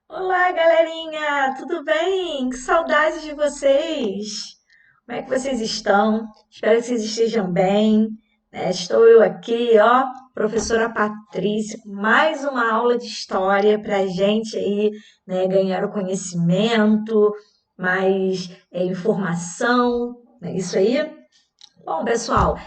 Olá, galerinha! Tudo bem? Que saudade de vocês! Como é que vocês estão? Espero que vocês estejam bem, né? Estou eu aqui, ó, professora Patrícia, com mais uma aula de história para a gente aí, né, ganhar o conhecimento, mais informação, né? Isso aí. Bom, pessoal,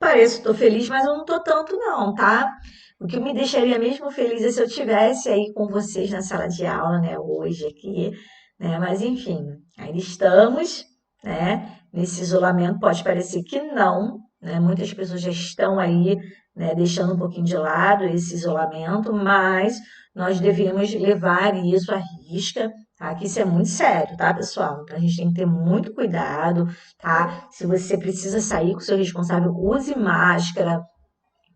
pareço que estou feliz, mas eu não estou tanto não, tá? O que me deixaria mesmo feliz é se eu tivesse aí com vocês na sala de aula, né, hoje aqui, né? Mas enfim, ainda estamos, né, nesse isolamento. Pode parecer que não, né? Muitas pessoas já estão aí, né, deixando um pouquinho de lado esse isolamento, mas nós devemos levar isso à risca, tá? Que isso é muito sério, tá, pessoal? Então a gente tem que ter muito cuidado, tá? Se você precisa sair com o seu responsável, use máscara,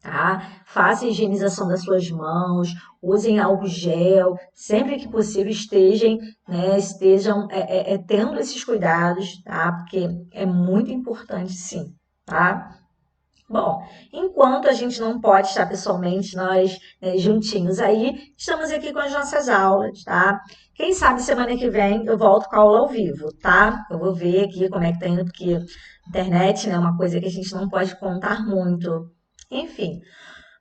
tá? Faça a higienização das suas mãos, usem álcool gel, sempre que possível estejam tendo esses cuidados, tá? Porque é muito importante, sim, tá? Bom, enquanto a gente não pode estar pessoalmente, nós, né, juntinhos aí, estamos aqui com as nossas aulas, tá? Quem sabe semana que vem eu volto com a aula ao vivo, tá? Eu vou ver aqui como é que tá indo, porque internet, né, é uma coisa que a gente não pode contar muito. Enfim.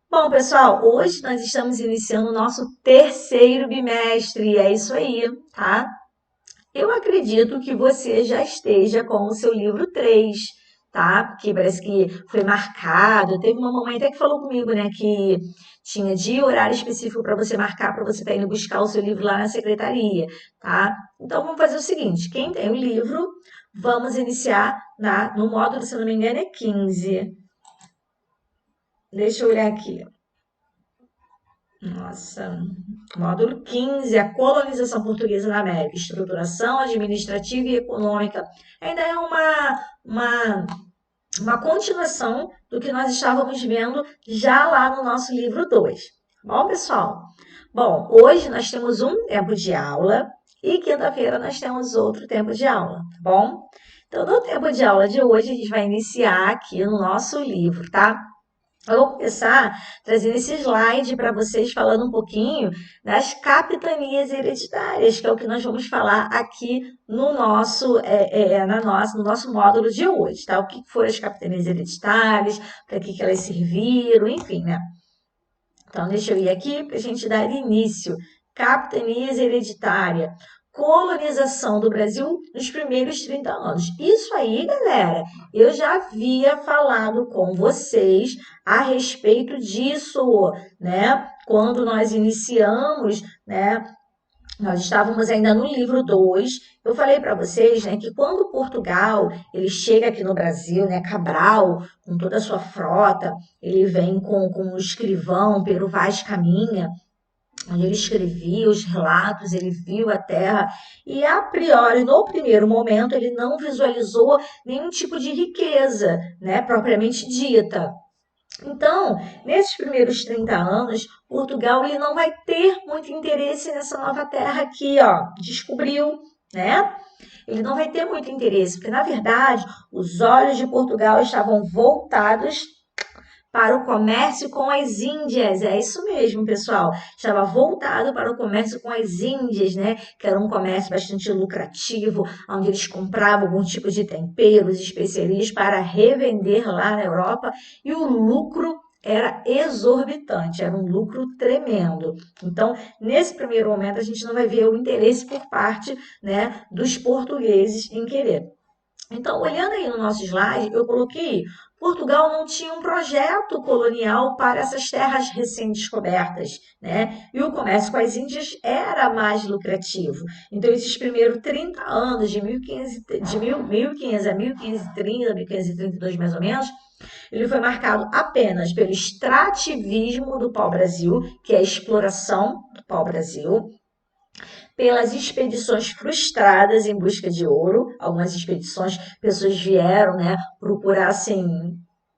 Bom, pessoal, hoje nós estamos iniciando o nosso terceiro bimestre, é isso aí, tá? Eu acredito que você já esteja com o seu livro 3, tá? Porque parece que foi marcado. Teve uma mamãe até que falou comigo, né, que tinha dia e horário específico para você marcar, para você estar indo buscar o seu livro lá na secretaria, tá? Então vamos fazer o seguinte: quem tem o livro, vamos iniciar no módulo, se eu não me engano, é 15. Deixa eu olhar aqui. Nossa, módulo 15, a colonização portuguesa na América, estruturação administrativa e econômica. Ainda é uma continuação do que nós estávamos vendo já lá no nosso livro 2. Bom, pessoal? Bom, hoje nós temos um tempo de aula e quinta-feira nós temos outro tempo de aula, tá bom? Então, no tempo de aula de hoje, a gente vai iniciar aqui no nosso livro, tá? Eu vou começar trazendo esse slide para vocês, falando um pouquinho das capitanias hereditárias, que é o que nós vamos falar aqui no nosso módulo de hoje, tá? O que foram as capitanias hereditárias, para que elas serviram, enfim, né? Então, deixa eu ir aqui para a gente dar início. Capitanias hereditária, colonização do Brasil nos primeiros 30 anos. Isso aí, galera, eu já havia falado com vocês a respeito disso, né? Quando nós iniciamos, né? Nós estávamos ainda no livro 2. Eu falei para vocês, né, que quando Portugal ele chega aqui no Brasil, né, Cabral, com toda a sua frota, ele vem com o escrivão Pero Vaz Caminha, onde ele escrevia os relatos, ele viu a terra e, a priori, no primeiro momento, ele não visualizou nenhum tipo de riqueza, né, propriamente dita. Então, nesses primeiros 30 anos, Portugal ele não vai ter muito interesse nessa nova terra aqui, ó, descobriu, né? Ele não vai ter muito interesse, porque na verdade os olhos de Portugal estavam voltados para o comércio com as Índias. É isso mesmo, pessoal. Estava voltado para o comércio com as Índias, né? Que era um comércio bastante lucrativo, onde eles compravam algum tipo de temperos, especiarias para revender lá na Europa e o lucro era exorbitante, era um lucro tremendo. Então, nesse primeiro momento, a gente não vai ver o interesse por parte, né, dos portugueses em querer. Então, olhando aí no nosso slide, eu coloquei: Portugal não tinha um projeto colonial para essas terras recém-descobertas, né? E o comércio com as Índias era mais lucrativo. Então, esses primeiros 30 anos, de 1500 a 1530, 1532 mais ou menos, ele foi marcado apenas pelo extrativismo do pau-brasil, que é a exploração do pau-brasil, pelas expedições frustradas em busca de ouro. Algumas expedições, pessoas vieram, né, procurar assim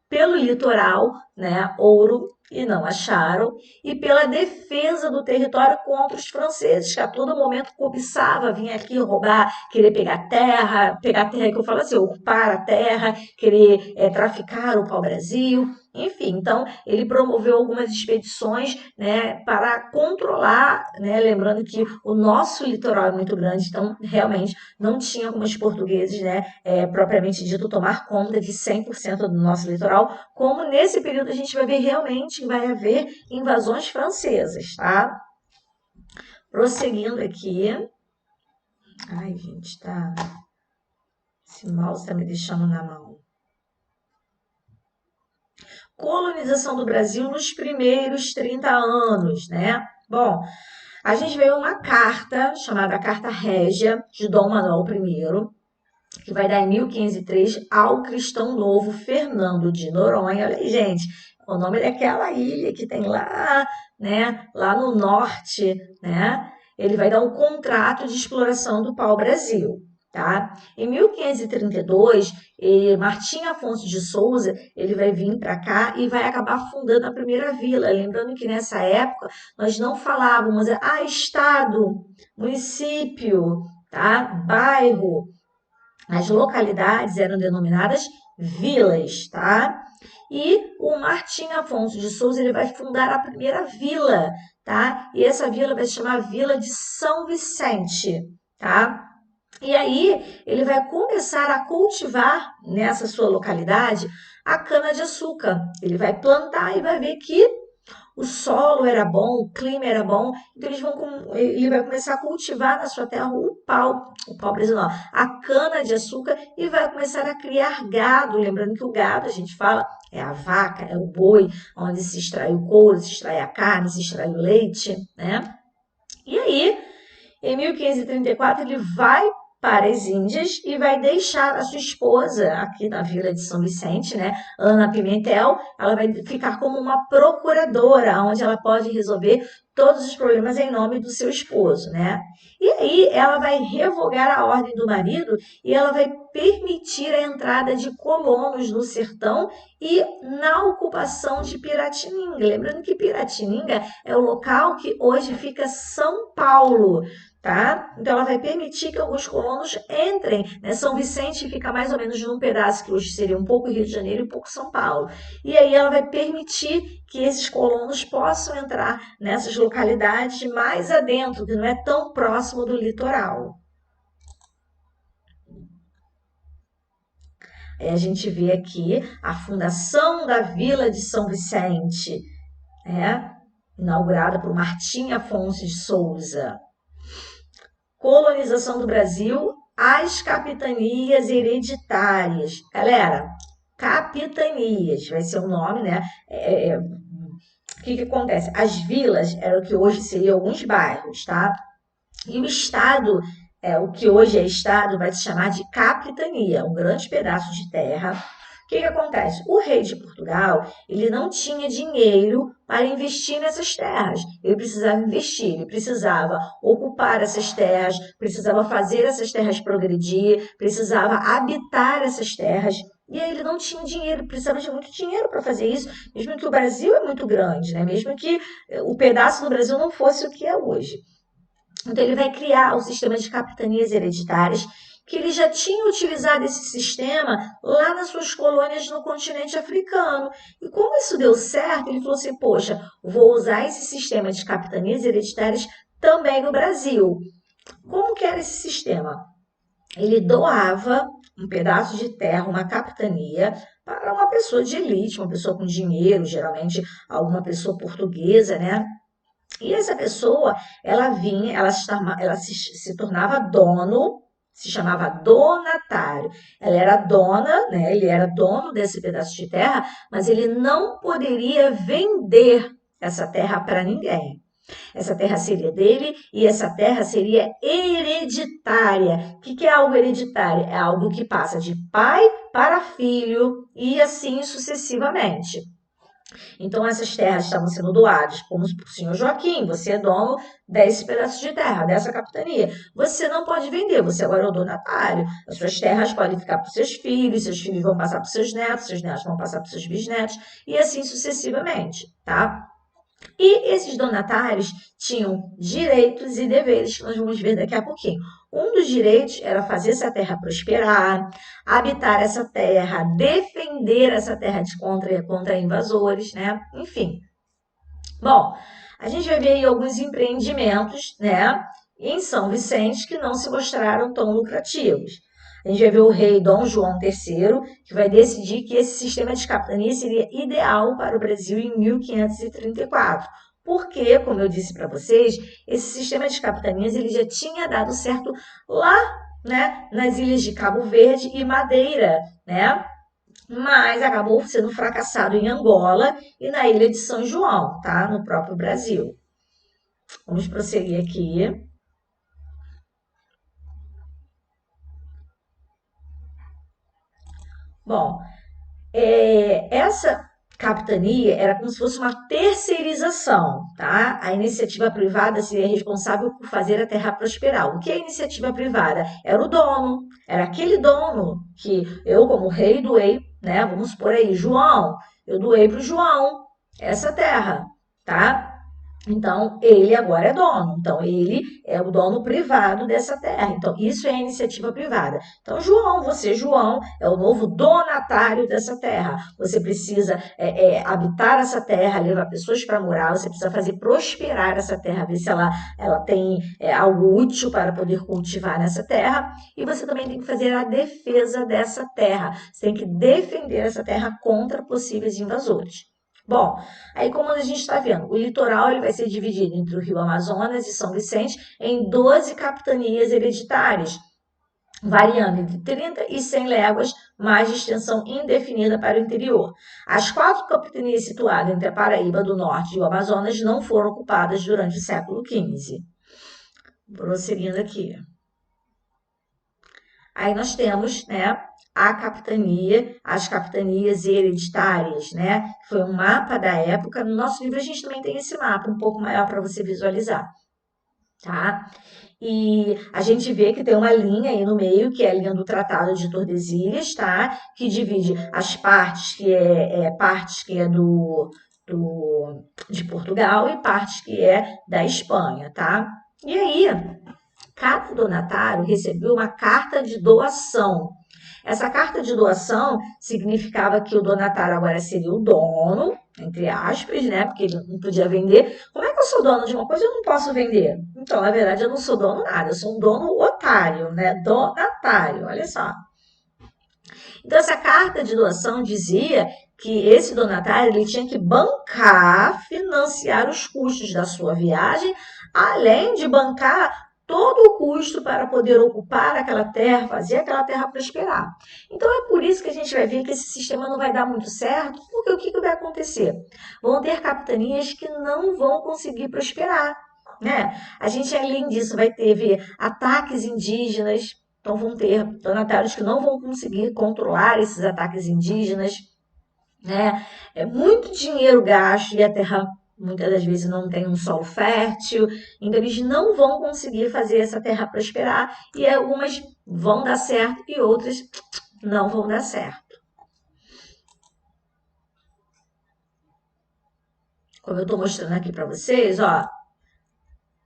pelo litoral, né, ouro e não acharam, e pela defesa do território contra os franceses, que a todo momento cobiçava, vinha aqui roubar, querer pegar terra que eu falo assim, ocupar a terra, querer traficar o pau-brasil. Enfim, então ele promoveu algumas expedições, né, para controlar, né, lembrando que o nosso litoral é muito grande, então realmente não tinha como os portugueses, né, propriamente dito, tomar conta de 100% do nosso litoral, como nesse período a gente vai ver realmente que vai haver invasões francesas, tá? Prosseguindo aqui. Ai, gente, tá. Esse mouse tá me deixando na mão. Colonização do Brasil nos primeiros 30 anos, né? Bom, a gente veio uma carta chamada Carta Régia de Dom Manuel I, que vai dar em 1503 ao cristão novo Fernando de Noronha. Olha aí, gente, o nome daquela ilha que tem lá, né, lá no norte, né? Ele vai dar um contrato de exploração do pau-brasil. Tá? Em 1532, Martim Afonso de Souza ele vai vir para cá e vai acabar fundando a primeira vila. Lembrando que nessa época nós não falávamos estado, município, tá? Bairro. As localidades eram denominadas vilas, tá? E o Martim Afonso de Souza ele vai fundar a primeira vila, tá? E essa vila vai se chamar Vila de São Vicente, tá? E aí ele vai começar a cultivar nessa sua localidade a cana-de-açúcar. Ele vai plantar e vai ver que o solo era bom, o clima era bom, então ele vai começar a cultivar na sua terra o pau brasileiro, a cana-de-açúcar e vai começar a criar gado. Lembrando que o gado, a gente fala, é a vaca, é o boi, onde se extrai o couro, se extrai a carne, se extrai o leite, né? E aí, em 1534, ele vai para as Índias e vai deixar a sua esposa aqui na Vila de São Vicente, né, Ana Pimentel. Ela vai ficar como uma procuradora, onde ela pode resolver todos os problemas em nome do seu esposo, né? E aí ela vai revogar a ordem do marido e ela vai permitir a entrada de colonos no sertão e na ocupação de Piratininga. Lembrando que Piratininga é o local que hoje fica São Paulo. Tá? Então, ela vai permitir que alguns colonos entrem, né? São Vicente fica mais ou menos num pedaço que hoje seria um pouco Rio de Janeiro e um pouco São Paulo. E aí ela vai permitir que esses colonos possam entrar nessas localidades mais adentro, que não é tão próximo do litoral. Aí a gente vê aqui a fundação da Vila de São Vicente, né? Inaugurada por Martim Afonso de Souza. Colonização do Brasil, as capitanias hereditárias. Galera, capitanias vai ser o nome, né? O que acontece? As vilas eram o que hoje seriam alguns bairros, tá? E o estado, o que hoje é estado, vai se chamar de capitania, um grande pedaço de terra. O que acontece? O rei de Portugal, ele não tinha dinheiro para investir nessas terras. Ele precisava investir, ele precisava ocupar essas terras, precisava fazer essas terras progredir, precisava habitar essas terras. E aí ele não tinha dinheiro, precisava de muito dinheiro para fazer isso, mesmo que o Brasil é muito grande, né? Mesmo que o pedaço do Brasil não fosse o que é hoje. Então, ele vai criar o sistema de capitanias hereditárias, que ele já tinha utilizado esse sistema lá nas suas colônias no continente africano. E como isso deu certo, ele falou assim, poxa, vou usar esse sistema de capitanias hereditárias também no Brasil. Como que era esse sistema? Ele doava um pedaço de terra, uma capitania, para uma pessoa de elite, uma pessoa com dinheiro, geralmente alguma pessoa portuguesa, né? E essa pessoa, ela vinha, ela se tornava dono, se chamava donatário. Ela era dona, né? Ele era dono desse pedaço de terra, mas ele não poderia vender essa terra para ninguém. Essa terra seria dele e essa terra seria hereditária. O que é algo hereditário? É algo que passa de pai para filho e assim sucessivamente. Então, essas terras estavam sendo doadas, como para o senhor Joaquim, você é dono desse pedaço de terra, dessa capitania. Você não pode vender, você agora é o donatário. As suas terras podem ficar para os seus filhos vão passar para os seus netos vão passar para os seus bisnetos, e assim sucessivamente, tá? E esses donatários tinham direitos e deveres, que nós vamos ver daqui a pouquinho. Um dos direitos era fazer essa terra prosperar, habitar essa terra, defender essa terra contra invasores, né? Enfim. Bom, a gente vai ver aí alguns empreendimentos, né, em São Vicente que não se mostraram tão lucrativos. A gente vai ver o rei Dom João III, que vai decidir que esse sistema de capitania seria ideal para o Brasil em 1534. Porque, como eu disse para vocês, esse sistema de capitanias ele já tinha dado certo lá, né, nas ilhas de Cabo Verde e Madeira, né? Mas acabou sendo fracassado em Angola e na ilha de São João, tá? No próprio Brasil. Vamos prosseguir aqui. Bom, essa capitania era como se fosse uma terceirização, tá? A iniciativa privada seria responsável por fazer a terra prosperar. O que é iniciativa privada? Era o dono, era aquele dono que eu, como rei, doei, né? Vamos supor aí, João, eu doei para o João essa terra, tá? Então, ele agora é dono. Então, ele é o dono privado dessa terra. Então, isso é iniciativa privada. Então, João, você, João, é o novo donatário dessa terra. Você precisa habitar essa terra, levar pessoas para morar, você precisa fazer prosperar essa terra, ver se ela tem algo útil para poder cultivar nessa terra. E você também tem que fazer a defesa dessa terra. Você tem que defender essa terra contra possíveis invasores. Bom, aí como a gente está vendo, o litoral ele vai ser dividido entre o Rio Amazonas e São Vicente em 12 capitanias hereditárias, variando entre 30 e 100 léguas, mais de extensão indefinida para o interior. As 4 capitanias situadas entre a Paraíba do Norte e o Amazonas não foram ocupadas durante o século XV. Prosseguindo aqui. Aí nós temos, né, a capitania, as capitanias hereditárias, né? Foi um mapa da época. No nosso livro a gente também tem esse mapa um pouco maior para você visualizar, tá? E a gente vê que tem uma linha aí no meio, que é a linha do Tratado de Tordesilhas, tá? Que divide as partes partes que é de Portugal e partes que é da Espanha, tá? E aí, cada donatário recebeu uma carta de doação. Essa carta de doação significava que o donatário agora seria o dono, entre aspas, né? Porque ele não podia vender. Como é que eu sou dono de uma coisa e eu não posso vender? Então, na verdade, eu não sou dono nada, eu sou um dono otário, né? Donatário, olha só. Então, essa carta de doação dizia que esse donatário ele tinha que bancar, financiar os custos da sua viagem, além de bancar todo o custo para poder ocupar aquela terra, fazer aquela terra prosperar. Então é por isso que a gente vai ver que esse sistema não vai dar muito certo, porque o que vai acontecer? Vão ter capitanias que não vão conseguir prosperar, né? A gente, além disso, vai ter ataques indígenas, então vão ter donatários que não vão conseguir controlar esses ataques indígenas, né? É muito dinheiro gasto e a terra muitas das vezes não tem um solo fértil, então eles não vão conseguir fazer essa terra prosperar e algumas vão dar certo e outras não vão dar certo. Como eu estou mostrando aqui para vocês, ó,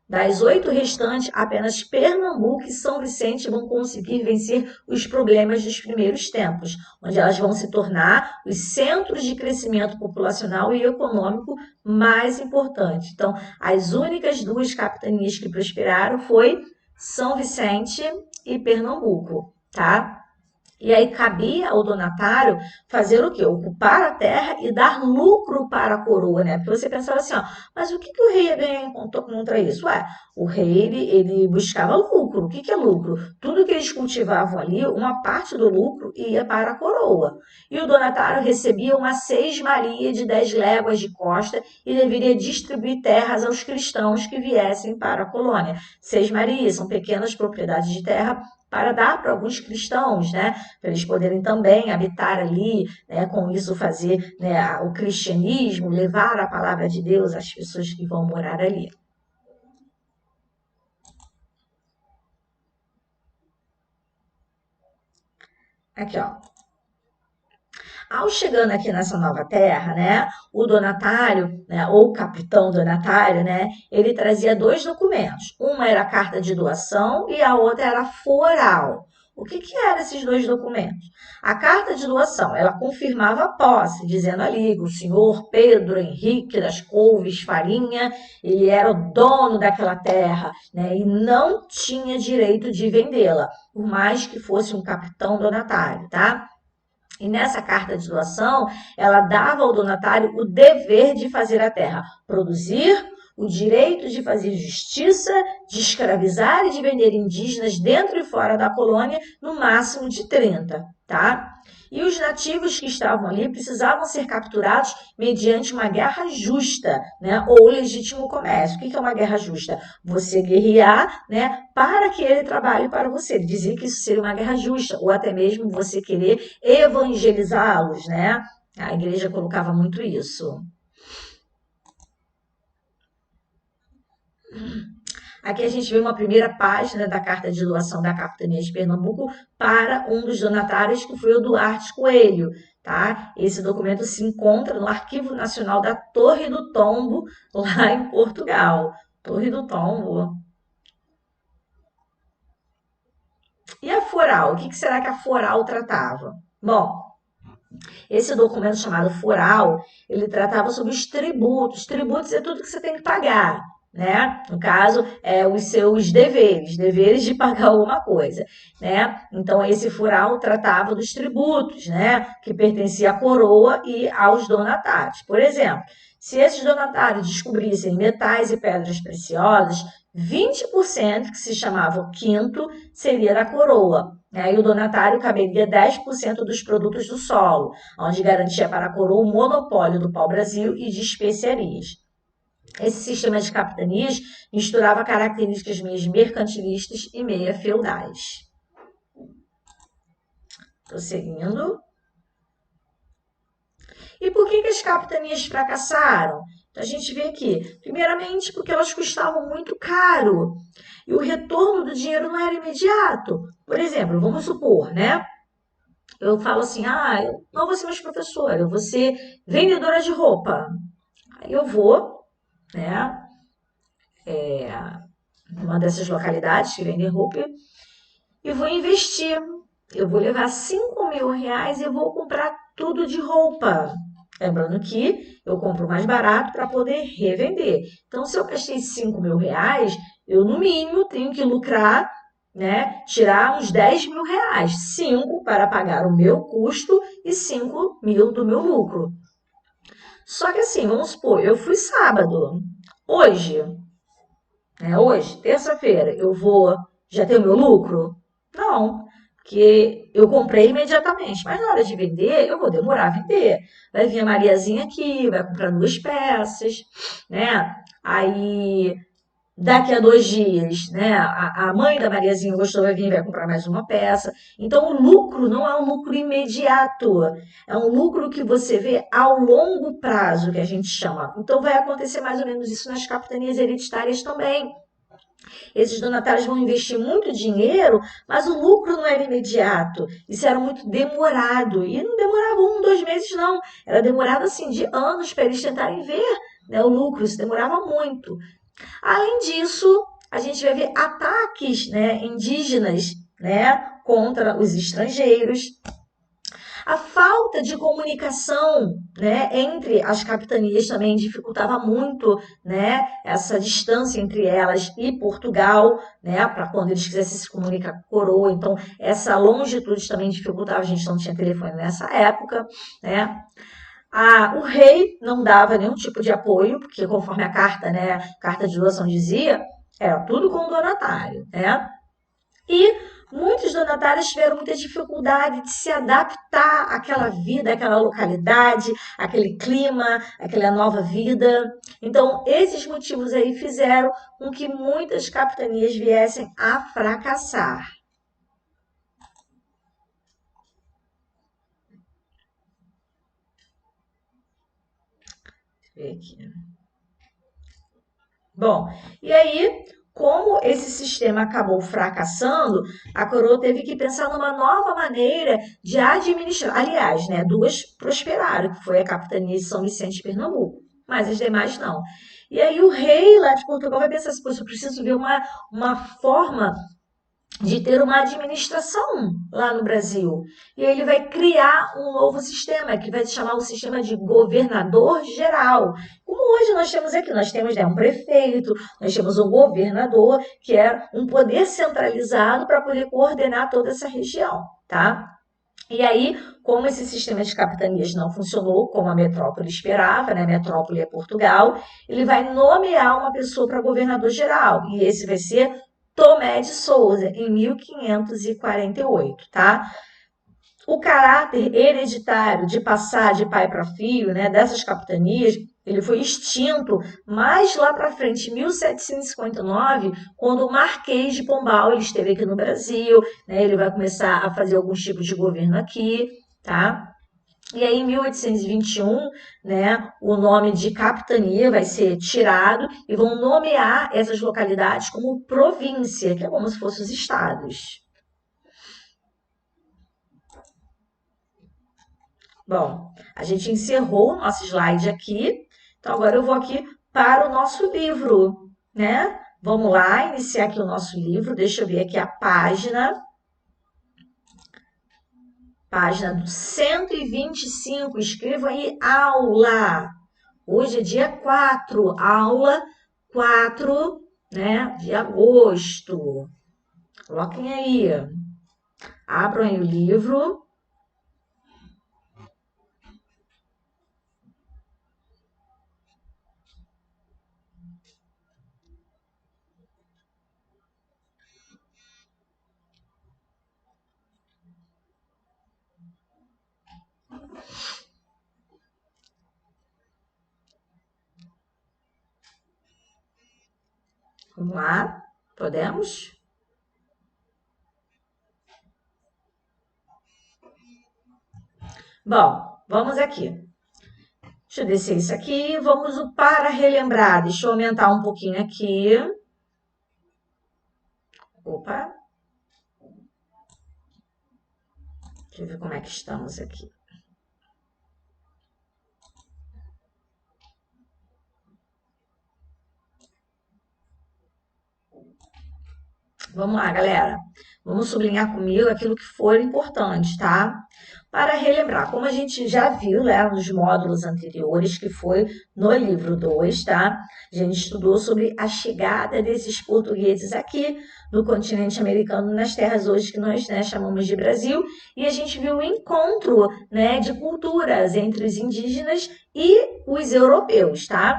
das 8 restantes, apenas Pernambuco e São Vicente vão conseguir vencer os problemas dos primeiros tempos, onde elas vão se tornar os centros de crescimento populacional e econômico mais importantes. Então, as únicas 2 capitanias que prosperaram foi São Vicente e Pernambuco, tá? E aí cabia ao donatário fazer o quê? Ocupar a terra e dar lucro para a coroa, né? Porque você pensava assim, ó, mas o que o rei ia ganhar contra isso? Ué, o rei, ele buscava lucro. O que é lucro? Tudo que eles cultivavam ali, uma parte do lucro ia para a coroa. E o donatário recebia uma sesmaria de 10 léguas de costa e deveria distribuir terras aos cristãos que viessem para a colônia. Sesmarias são pequenas propriedades de terra para dar para alguns cristãos, né, para eles poderem também habitar ali, né, com isso fazer, né, o cristianismo, levar a palavra de Deus às pessoas que vão morar ali. Aqui, ó. Ao chegando aqui nessa nova terra, né, o donatário, né, ou o capitão donatário, né, ele trazia dois documentos. Uma era a carta de doação e a outra era foral. O que eram esses dois documentos? A carta de doação, ela confirmava a posse, dizendo ali que o senhor Pedro Henrique das Couves Farinha, ele era o dono daquela terra, né, e não tinha direito de vendê-la, por mais que fosse um capitão donatário, tá? E nessa carta de doação, ela dava ao donatário o dever de fazer a terra produzir, o direito de fazer justiça, de escravizar e de vender indígenas dentro e fora da colônia, no máximo de 30, tá? E os nativos que estavam ali precisavam ser capturados mediante uma guerra justa, né? Ou legítimo comércio. O que é uma guerra justa? Você guerrear, né? Para que ele trabalhe para você. Ele dizia que isso seria uma guerra justa, ou até mesmo você querer evangelizá-los, né? A igreja colocava muito isso. Aqui a gente vê uma primeira página da carta de doação da Capitania de Pernambuco para um dos donatários, que foi o Duarte Coelho. Tá? Esse documento se encontra no Arquivo Nacional da Torre do Tombo, lá em Portugal. Torre do Tombo. E a foral? O que será que a foral tratava? Bom, esse documento chamado foral, ele tratava sobre os tributos. Tributos é tudo que você tem que pagar, né? No caso, os seus deveres de pagar alguma coisa, né? Então, esse foral tratava dos tributos, né? Que pertencia à coroa e aos donatários. Por exemplo, se esses donatários descobrissem metais e pedras preciosas, 20%, que se chamava o quinto, seria da coroa. E o donatário caberia 10% dos produtos do solo, onde garantia para a coroa o monopólio do pau-brasil e de especiarias. Esse sistema de capitanias misturava características meias mercantilistas e meia feudais. Estou seguindo. E por que as capitanias fracassaram? Então, a gente vê aqui, primeiramente porque elas custavam muito caro e o retorno do dinheiro não era imediato. Por exemplo, vamos supor, né? Eu falo assim, eu não vou ser mais professora, eu vou ser vendedora de roupa. Aí eu vou, né, numa dessas localidades que vendem roupa e vou investir. Eu vou levar 5.000 reais e vou comprar tudo de roupa. Lembrando que eu compro mais barato para poder revender. Então, se eu gastei 5.000 reais, eu no mínimo tenho que lucrar, né? Tirar uns 10.000 reais. 5 para pagar o meu custo e 5.000 do meu lucro. Só que assim, vamos supor, eu fui sábado. Hoje, hoje, terça-feira, eu vou já ter o meu lucro? Não, porque eu comprei imediatamente, mas na hora de vender, eu vou demorar a vender. Vai vir a Mariazinha aqui, vai comprar 2 peças, né? Aí, daqui a 2 dias, né? A mãe da Mariazinha gostou, vai vir, vai comprar mais uma peça. Então, o lucro não é um lucro imediato, é um lucro que você vê ao longo prazo, que a gente chama. Então, vai acontecer mais ou menos isso nas capitanias hereditárias também. Esses donatários vão investir muito dinheiro, mas o lucro não era imediato. Isso era muito demorado. E não demorava 1, 2 meses, não. Era demorado assim de anos para eles tentarem ver, né, o lucro. Isso demorava muito. Além disso, a gente vai ver ataques, né, indígenas, né, contra os estrangeiros. A falta de comunicação, né, entre as capitanias também dificultava muito, né, essa distância entre elas e Portugal, né, para quando eles quisessem se comunicar com a coroa. Então, essa longitude também dificultava, a gente não tinha telefone nessa época, né. O rei não dava nenhum tipo de apoio, porque conforme a carta, né, carta de doação dizia, era tudo com o donatário, né. E muitos donatários tiveram muita dificuldade de se adaptar àquela vida, àquela localidade, àquele clima, àquela nova vida. Então, esses motivos aí fizeram com que muitas capitanias viessem a fracassar. Deixa eu ver aqui. Bom, e aí como esse sistema acabou fracassando, a coroa teve que pensar numa nova maneira de administrar. Aliás, né, duas prosperaram, que foi a capitania de São Vicente e Pernambuco, mas as demais não. E aí o rei lá de Portugal vai pensar assim, poxa, eu preciso ver uma forma de ter uma administração lá no Brasil. E aí ele vai criar um novo sistema, que vai se chamar o sistema de governador geral. Como hoje nós temos aqui, nós temos, né, um prefeito, nós temos um governador, que é um poder centralizado para poder coordenar toda essa região, tá? E aí, como esse sistema de capitanias não funcionou como a metrópole esperava, né? A metrópole é Portugal, ele vai nomear uma pessoa para governador geral. E esse vai ser Tomé de Souza, em 1548, tá? O caráter hereditário de passar de pai para filho, né, dessas capitanias, ele foi extinto mais lá para frente, em 1759, quando o Marquês de Pombal ele esteve aqui no Brasil, né, ele vai começar a fazer alguns tipos de governo aqui, tá? E aí, em 1821, né, o nome de capitania vai ser tirado e vão nomear essas localidades como província, que é como se fossem os estados. Bom, a gente encerrou o nosso slide aqui, então agora eu vou aqui para o nosso livro, né? Vamos lá, iniciar aqui o nosso livro, deixa eu ver aqui a página do 125, escrevam aí aula. Hoje é dia 4, aula 4, né, de agosto. Coloquem aí, abram aí o livro. Vamos lá, podemos? Bom, vamos aqui. Deixa eu descer isso aqui. Vamos para relembrar. Deixa eu aumentar um pouquinho aqui. Opa. Deixa eu ver como é que estamos aqui. Vamos lá, galera. Vamos sublinhar comigo aquilo que for importante, tá? Para relembrar, como a gente já viu, né, nos módulos anteriores, que foi no livro 2, tá? A gente estudou sobre a chegada desses portugueses aqui no continente americano, nas terras hoje que nós, né, chamamos de Brasil, e a gente viu o encontro, né, de culturas entre os indígenas e os europeus, tá?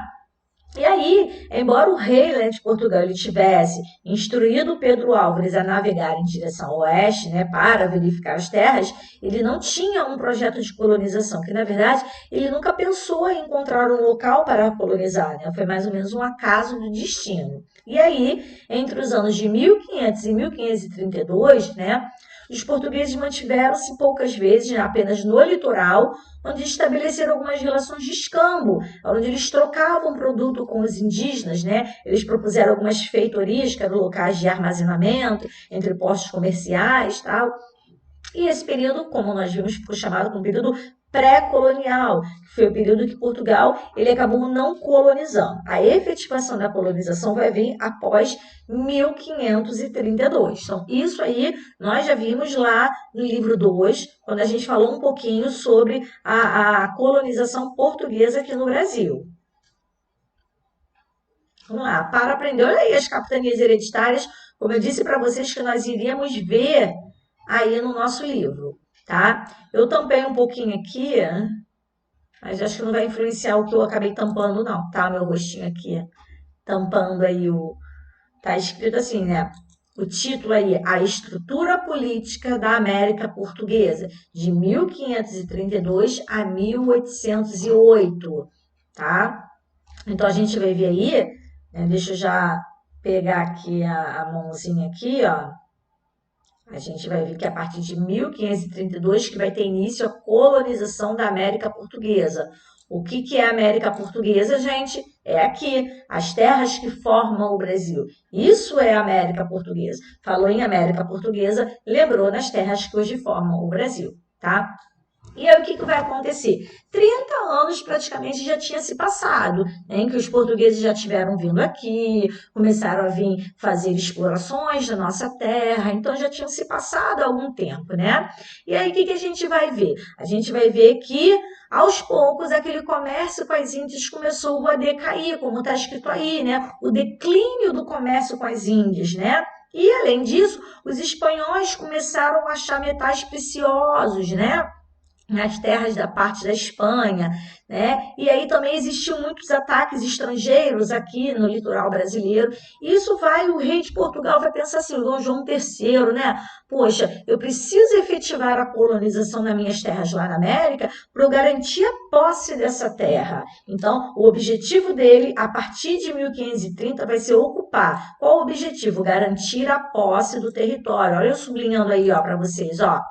E aí, embora o rei, né, de Portugal ele tivesse instruído Pedro Álvares a navegar em direção ao oeste, né, para verificar as terras, ele não tinha um projeto de colonização, que na verdade ele nunca pensou em encontrar um local para colonizar, né? Foi mais ou menos um acaso do destino. E aí, entre os anos de 1500 e 1532, né, os portugueses mantiveram-se poucas vezes, né, apenas no litoral, onde estabeleceram algumas relações de escambo, onde eles trocavam produto com os indígenas, né? Eles propuseram algumas feitorias, que eram locais de armazenamento, entre postos comerciais, tal. E esse período, como nós vimos, foi chamado como período pré-colonial, que foi o período que Portugal ele acabou não colonizando. A efetivação da colonização vai vir após 1532. Então, isso aí nós já vimos lá no livro 2, quando a gente falou um pouquinho sobre a colonização portuguesa aqui no Brasil. Vamos lá, para aprender, olha aí as capitanias hereditárias, como eu disse para vocês que nós iríamos ver aí no nosso livro, tá? Eu tampei um pouquinho aqui, mas acho que não vai influenciar o que eu acabei tampando não, tá? Meu rostinho aqui, tampando aí o... Tá escrito assim, né? O título aí, A Estrutura Política da América Portuguesa, de 1532 a 1808, tá? Então, a gente vai ver aí, né? Deixa eu já pegar aqui a mãozinha aqui, ó. A gente vai ver que a partir de 1532 que vai ter início a colonização da América Portuguesa. O que é a América Portuguesa, gente? É aqui, as terras que formam o Brasil. Isso é a América Portuguesa. Falou em América Portuguesa, lembrou nas terras que hoje formam o Brasil, tá? E aí o que vai acontecer? 30 anos praticamente já tinha se passado, né, em que os portugueses já tiveram vindo aqui, começaram a vir fazer explorações da nossa terra, então já tinham se passado algum tempo, né? E aí o que a gente vai ver? A gente vai ver que aos poucos aquele comércio com as Índias começou a decair, como está escrito aí, né? O declínio do comércio com as Índias, né? E além disso, os espanhóis começaram a achar metais preciosos, né? Nas terras da parte da Espanha, né? E aí também existiam muitos ataques estrangeiros aqui no litoral brasileiro. Isso vai, o rei de Portugal vai pensar assim, o Dom João III, né? Poxa, eu preciso efetivar a colonização nas minhas terras lá na América para eu garantir a posse dessa terra. Então, o objetivo dele, a partir de 1530, vai ser ocupar. Qual o objetivo? Garantir a posse do território. Olha eu sublinhando aí, ó, para vocês, ó.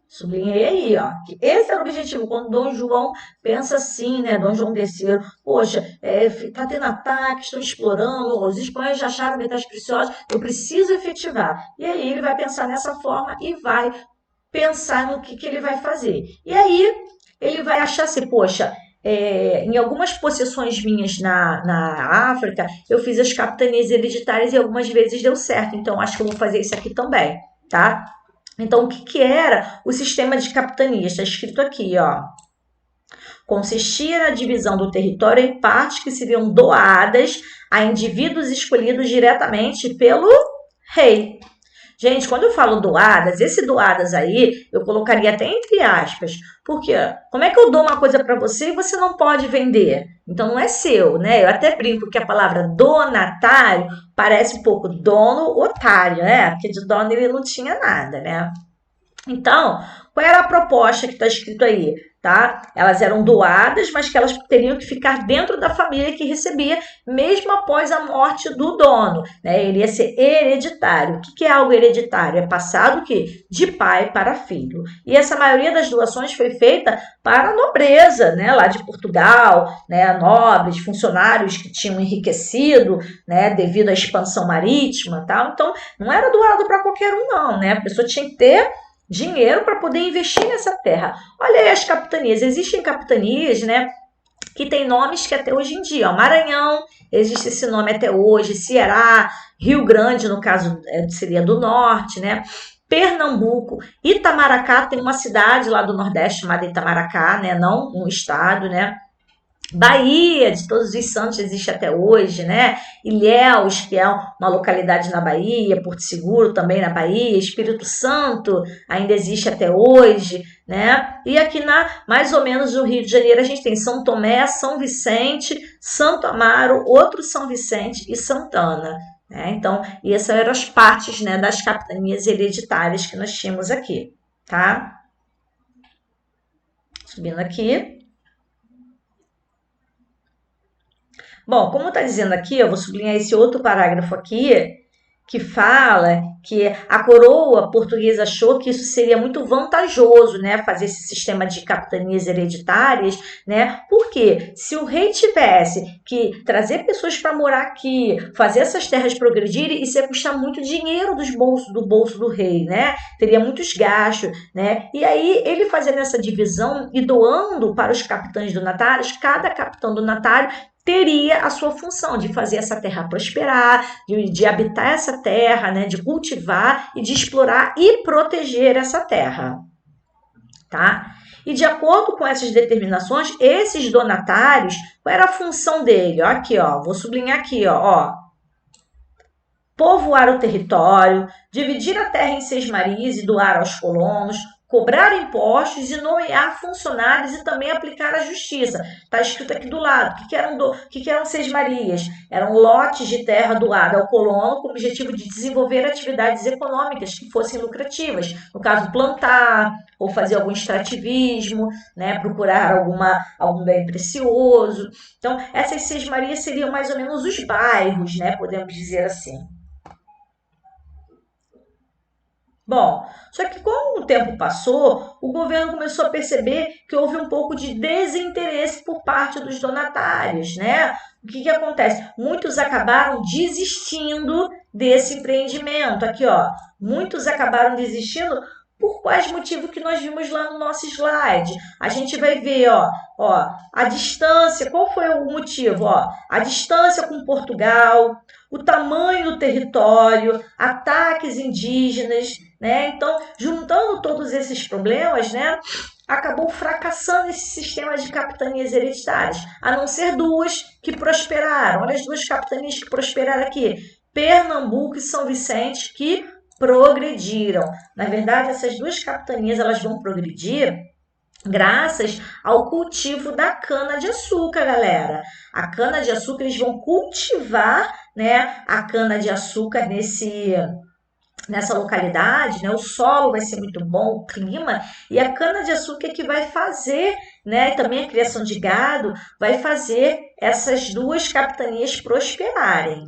Sublinhei aí, ó, que esse era o objetivo. Quando Dom João pensa assim, né? Dom João III, poxa, tá tendo ataque, estão explorando, os espanhóis já acharam metais preciosos, eu preciso efetivar. E aí ele vai pensar nessa forma e vai pensar no que ele vai fazer. E aí ele vai achar assim, poxa, em algumas possessões minhas na África, eu fiz as capitanias hereditárias e algumas vezes deu certo. Então, acho que eu vou fazer isso aqui também, tá? Então, o que era o sistema de capitanias? Está escrito aqui, ó. Consistia na divisão do território em partes que seriam doadas a indivíduos escolhidos diretamente pelo rei. Gente, quando eu falo doadas, esse doadas aí, eu colocaria até entre aspas. Porque como é que eu dou uma coisa para você e você não pode vender? Então não é seu, né? Eu até brinco que a palavra donatário parece um pouco dono otário, né? Porque de dono ele não tinha nada, né? Então, qual era a proposta que está escrito aí? Tá? Elas eram doadas, mas que elas teriam que ficar dentro da família que recebia, mesmo após a morte do dono. Né? Ele ia ser hereditário. O que é algo hereditário? É passado o quê? De pai para filho. E essa maioria das doações foi feita para a nobreza, né? Lá de Portugal, né? Nobres, funcionários que tinham enriquecido, né? Devido à expansão marítima. Tal. Então, não era doado para qualquer um, não. Né? A pessoa tinha que ter dinheiro para poder investir nessa terra. Olha aí as capitanias. Existem capitanias, né, que tem nomes que até hoje em dia, ó, Maranhão, existe esse nome até hoje, Ceará, Rio Grande, no caso, seria do norte, né? Pernambuco, Itamaracá, tem uma cidade lá do Nordeste chamada Itamaracá, né? Não um estado, né? Bahia, de Todos os Santos, existe até hoje, né? Ilhéus, que é uma localidade na Bahia, Porto Seguro também na Bahia, Espírito Santo ainda existe até hoje, né? E aqui mais ou menos no Rio de Janeiro a gente tem São Tomé, São Vicente, Santo Amaro, outro São Vicente e Santana. Né? Então, e essas eram as partes, né, das capitanias hereditárias que nós tínhamos aqui, tá? Subindo aqui. Bom, como está dizendo aqui, eu vou sublinhar esse outro parágrafo aqui, que fala que a coroa portuguesa achou que isso seria muito vantajoso, né, fazer esse sistema de capitanias hereditárias, né? Porque se o rei tivesse que trazer pessoas para morar aqui, fazer essas terras progredirem, isso ia custar muito dinheiro do bolso do rei, né? Teria muitos gastos, né? E aí ele fazendo essa divisão e doando para os capitães donatários, cada capitão donatário teria a sua função de fazer essa terra prosperar, de habitar essa terra, né, de cultivar e de explorar e proteger essa terra, tá? E de acordo com essas determinações, esses donatários, qual era a função dele? Ó, aqui, ó, vou sublinhar aqui, ó, povoar o território, dividir a terra em sesmarias e doar aos colonos, cobrar impostos e nomear funcionários e também aplicar a justiça. Está escrito aqui do lado. O que eram sesmarias? Eram lotes de terra doada ao colono com o objetivo de desenvolver atividades econômicas que fossem lucrativas. No caso, plantar ou fazer algum extrativismo, né, procurar algum bem precioso. Então, essas sesmarias seriam mais ou menos os bairros, né, podemos dizer assim. Bom, só que com o tempo passou, o governo começou a perceber que houve um pouco de desinteresse por parte dos donatários, né? O que que acontece? Muitos acabaram desistindo desse empreendimento. Aqui, ó, muitos acabaram desistindo por quais motivos que nós vimos lá no nosso slide. A gente vai ver, ó, a distância, qual foi o motivo? Ó, a distância com Portugal, o tamanho do território, ataques indígenas, né? Então, juntando todos esses problemas, né, acabou fracassando esse sistema de capitanias hereditárias, a não ser duas que prosperaram. Olha as duas capitanias que prosperaram aqui, Pernambuco e São Vicente, que progrediram. Na verdade, essas duas capitanias elas vão progredir graças ao cultivo da cana-de-açúcar, galera. A cana-de-açúcar, eles vão cultivar, né, a cana-de-açúcar nessa localidade, né? O solo vai ser muito bom, o clima, e a cana-de-açúcar é que vai fazer, né? E também a criação de gado vai fazer essas duas capitanias prosperarem.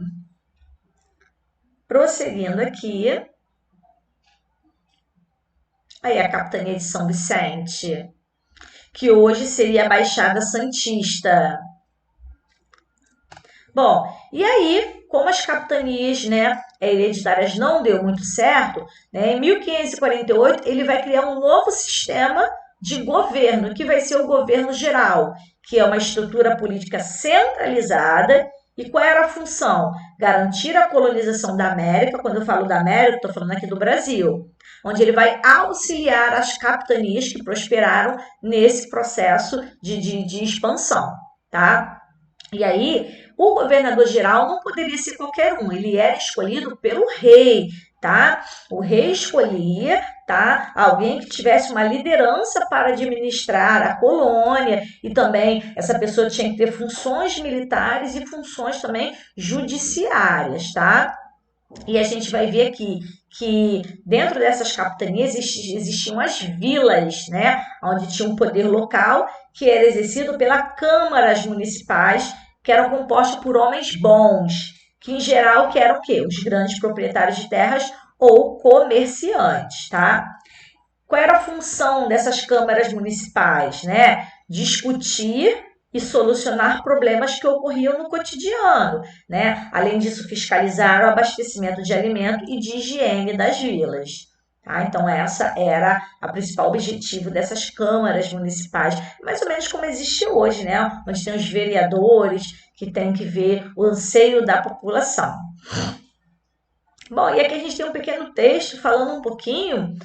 Prosseguindo aqui, aí a capitania de São Vicente, que hoje seria a Baixada Santista. Bom, e aí, como as capitanias, né, hereditárias não deu muito certo, né, em 1548 ele vai criar um novo sistema de governo, que vai ser o governo geral, que é uma estrutura política centralizada. E qual era a função? Garantir a colonização da América. Quando eu falo da América, estou falando aqui do Brasil, onde ele vai auxiliar as capitanias que prosperaram nesse processo de expansão, tá? E aí, o governador geral não poderia ser qualquer um, ele era escolhido pelo rei, tá? O rei escolhia, tá? Alguém que tivesse uma liderança para administrar a colônia e também essa pessoa tinha que ter funções militares e funções também judiciárias, tá? E a gente vai ver aqui que dentro dessas capitanias existiam as vilas, né? Onde tinha um poder local que era exercido pelas câmaras municipais, que eram compostas por homens bons, que em geral que eram o quê? Os grandes proprietários de terras ou comerciantes, tá? Qual era a função dessas câmaras municipais, né? Discutir e solucionar problemas que ocorriam no cotidiano, né? Além disso, fiscalizar o abastecimento de alimento e de higiene das vilas. Tá? Então, essa era a principal objetivo dessas câmaras municipais, mais ou menos como existe hoje, né? Onde tem os vereadores que têm que ver o anseio da população. Bom, e aqui a gente tem um pequeno texto falando um pouquinho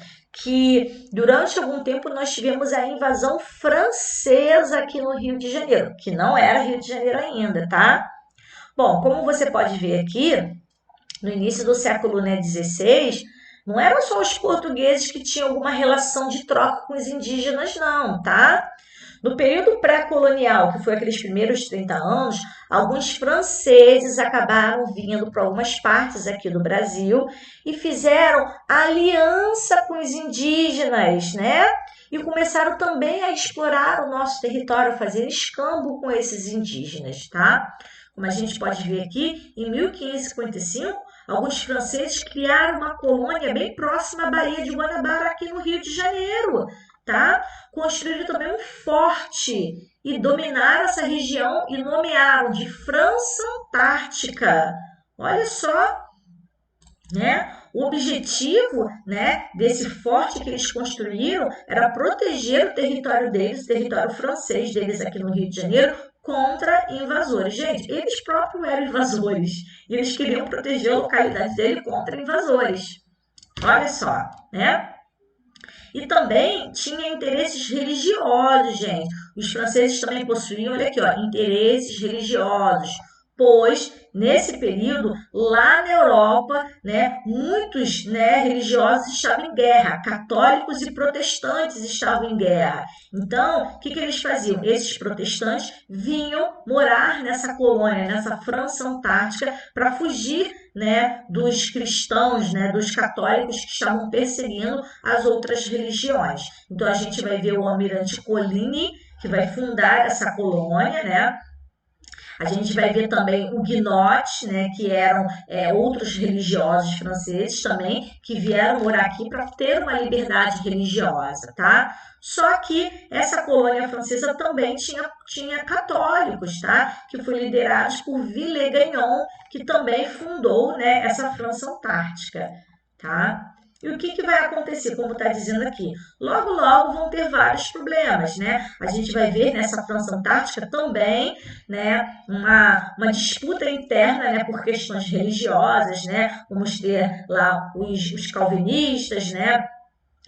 que durante algum tempo nós tivemos a invasão francesa aqui no Rio de Janeiro, que não era Rio de Janeiro ainda, tá? Bom, como você pode ver aqui, no início do século, né, 16, não eram só os portugueses que tinham alguma relação de troca com os indígenas, não, tá? No período pré-colonial, que foi aqueles primeiros 30 anos, alguns franceses acabaram vindo para algumas partes aqui do Brasil e fizeram aliança com os indígenas, né? E começaram também a explorar o nosso território, fazer escambo com esses indígenas, tá? Como a gente pode ver aqui, em 1555, alguns franceses criaram uma colônia bem próxima à Baía de Guanabara, aqui no Rio de Janeiro, tá? Construíram também um forte e dominaram essa região e nomearam de França Antártica. Olha só, né? O objetivo, né, desse forte que eles construíram era proteger o território deles, o território francês deles aqui no Rio de Janeiro, contra invasores. Gente, eles próprios eram invasores e eles queriam proteger a localidade dele contra invasores. Olha só, né? E também tinha interesses religiosos, gente. Os franceses também possuíam, olha aqui, ó, interesses religiosos, pois nesse período, lá na Europa, né, muitos, né, religiosos estavam em guerra, católicos e protestantes estavam em guerra. Então, o que eles faziam? Esses protestantes vinham morar nessa colônia, nessa França Antártica, para fugir, né, dos cristãos, né, dos católicos que estavam perseguindo as outras religiões. Então, a gente vai ver o almirante Coligny, que vai fundar essa colônia, né? A gente vai ver também huguenotes, né, que eram outros religiosos franceses também, que vieram morar aqui para ter uma liberdade religiosa, tá? Só que essa colônia francesa também tinha católicos, tá? Que foi liderados por Villegagnon, que também fundou, né, essa França Antártica, tá? E o que vai acontecer, como está dizendo aqui? Logo, logo vão ter vários problemas, né? A gente vai ver nessa França Antártica também, né, uma disputa interna, né, por questões religiosas, né? Vamos ter lá os calvinistas, né,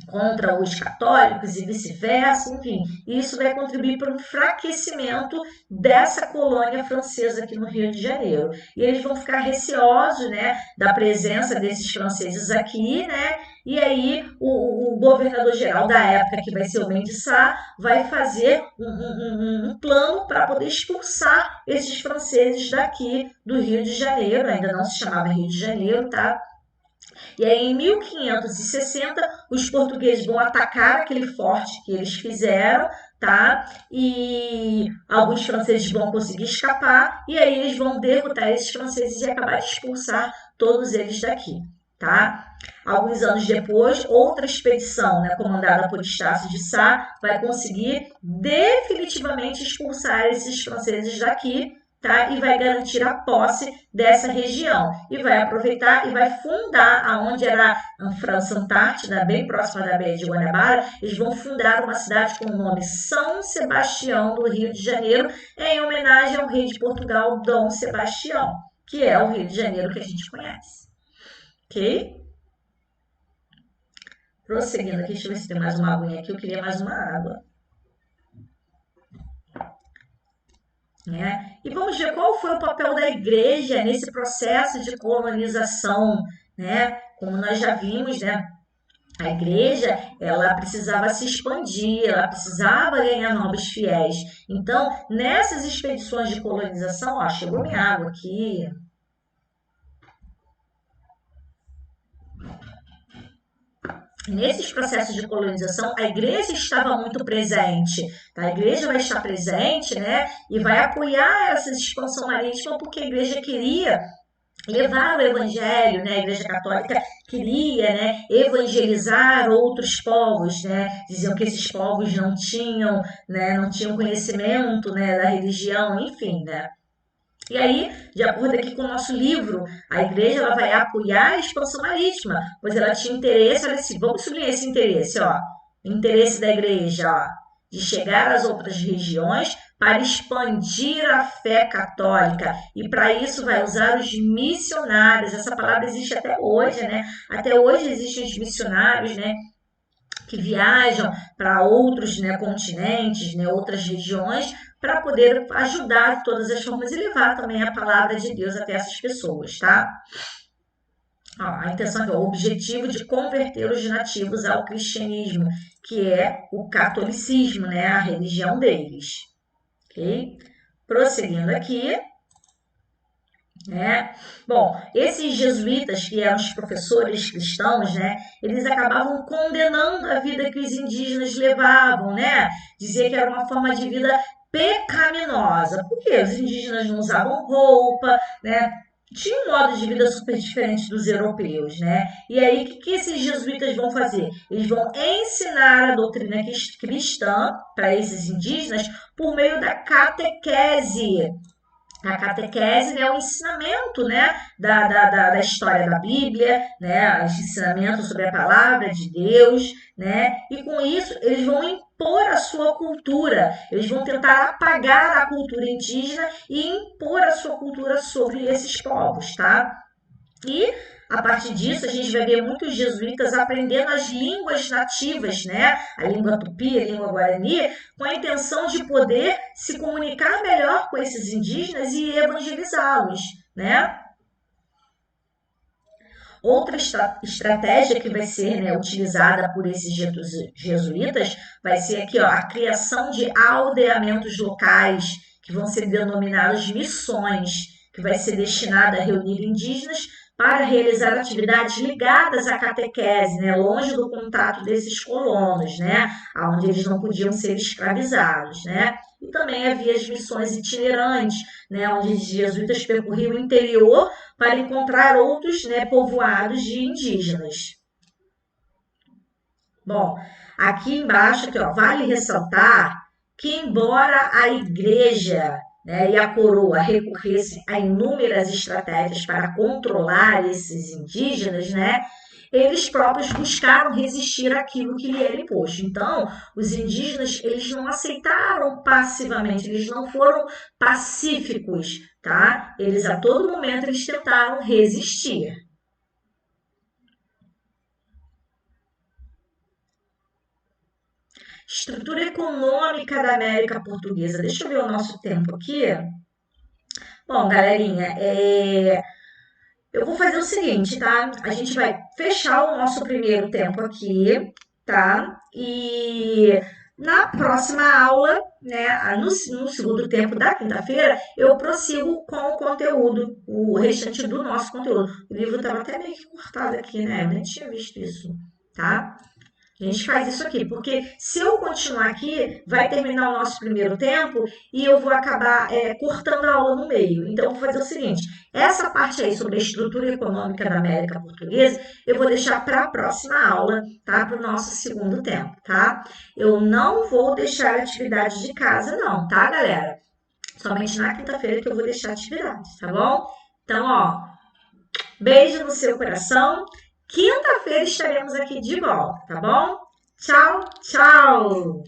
contra os católicos e vice-versa, enfim, isso vai contribuir para um enfraquecimento dessa colônia francesa aqui no Rio de Janeiro. E eles vão ficar receosos, né, da presença desses franceses aqui, né, e aí o governador-geral da época, que vai ser o Mendes Sá, vai fazer um plano para poder expulsar esses franceses daqui do Rio de Janeiro, ainda não se chamava Rio de Janeiro, tá? E aí, em 1560, os portugueses vão atacar aquele forte que eles fizeram, tá? E alguns franceses vão conseguir escapar, e aí eles vão derrotar esses franceses e acabar de expulsar todos eles daqui, tá? Alguns anos depois, outra expedição, né, comandada por Estácio de Sá, vai conseguir definitivamente expulsar esses franceses daqui, tá? E vai garantir a posse dessa região. E vai aproveitar e vai fundar, aonde era a França Antártida, bem próxima da Baía de Guanabara, eles vão fundar uma cidade com o nome São Sebastião do Rio de Janeiro, em homenagem ao rei de Portugal, Dom Sebastião, que é o Rio de Janeiro que a gente conhece. Ok? Prosseguindo aqui, deixa eu ver se tem mais uma aguinha aqui, eu queria mais uma água. Né? E vamos ver qual foi o papel da igreja nesse processo de colonização, né? Como nós já vimos, né? A igreja, ela precisava se expandir, ela precisava ganhar novos fiéis. Então, nessas expedições de colonização, ó, chegou minha água aqui. Nesses processos de colonização, a igreja estava muito presente. Tá? A igreja vai estar presente, né? E vai apoiar essa expansão marítima, porque a igreja queria levar o evangelho, né? A igreja católica queria, né, evangelizar outros povos, né? Diziam que esses povos não tinham, né, não tinham conhecimento, né, da religião, enfim, né? E aí, de acordo aqui com o nosso livro, a igreja ela vai apoiar a expansão marítima, pois ela tinha interesse, olha assim, vamos sublinhar esse interesse, ó, o interesse da igreja, ó, de chegar às outras regiões para expandir a fé católica. E para isso vai usar os missionários. Essa palavra existe até hoje, né? Até hoje existem os missionários, né? Que viajam para outros, né, continentes, né, outras regiões, para poder ajudar de todas as formas e levar também a palavra de Deus até essas pessoas, tá? A intenção é o objetivo de converter os nativos ao cristianismo, que é o catolicismo, né, a religião deles. Ok? Prosseguindo aqui. Né? Bom, esses jesuítas, que eram os professores cristãos, né, eles acabavam condenando a vida que os indígenas levavam, né? Dizia que era uma forma de vida pecaminosa. Por quê? Os indígenas não usavam roupa, né? Tinha um modo de vida super diferente dos europeus, né? E aí, o que esses jesuítas vão fazer? Eles vão ensinar a doutrina cristã para esses indígenas por meio da catequese. A catequese, né, é o ensinamento, né, da história da Bíblia, né, os ensinamentos sobre a palavra de Deus, né, e com isso eles vão impor a sua cultura, eles vão tentar apagar a cultura indígena e impor a sua cultura sobre esses povos, tá? E a partir disso, a gente vai ver muitos jesuítas aprendendo as línguas nativas, né? A língua tupi, a língua guarani, com a intenção de poder se comunicar melhor com esses indígenas e evangelizá-los, né? Outra estratégia que vai ser, né, utilizada por esses jesuítas vai ser aqui, ó, a criação de aldeamentos locais, que vão ser denominados missões, que vai ser destinada a reunir indígenas para realizar atividades ligadas à catequese, né, longe do contato desses colonos, né, onde eles não podiam ser escravizados, né. e também havia as missões itinerantes, né, onde os jesuítas percorriam o interior para encontrar outros, né, povoados de indígenas. Bom, aqui embaixo, aqui, ó, vale ressaltar que, embora a igreja, né, e a coroa recorressem a inúmeras estratégias para controlar esses indígenas, né, eles próprios buscaram resistir àquilo que lhe era imposto. Então, os indígenas, eles não aceitaram passivamente, eles não foram pacíficos, tá? Eles, a todo momento, eles tentaram resistir. Estrutura econômica da América Portuguesa. Deixa eu ver o nosso tempo aqui. Bom, galerinha, eu vou fazer o seguinte, tá? A gente vai fechar o nosso primeiro tempo aqui, tá? E na próxima aula, né, no segundo tempo da quinta-feira, eu prossigo com o conteúdo, o restante do nosso conteúdo. O livro estava até meio que cortado aqui, né? Eu nem tinha visto isso, tá? A gente faz isso aqui, porque se eu continuar aqui, vai terminar o nosso primeiro tempo e eu vou acabar cortando a aula no meio. Então, eu vou fazer o seguinte: essa parte aí sobre a estrutura econômica da América Portuguesa, eu vou deixar para a próxima aula, tá? Para o nosso segundo tempo, tá? Eu não vou deixar atividade de casa, não, tá, galera? Somente na quinta-feira que eu vou deixar atividade, tá bom? Então, ó, beijo no seu coração. Quinta-feira estaremos aqui de volta, tá bom? Tchau, tchau!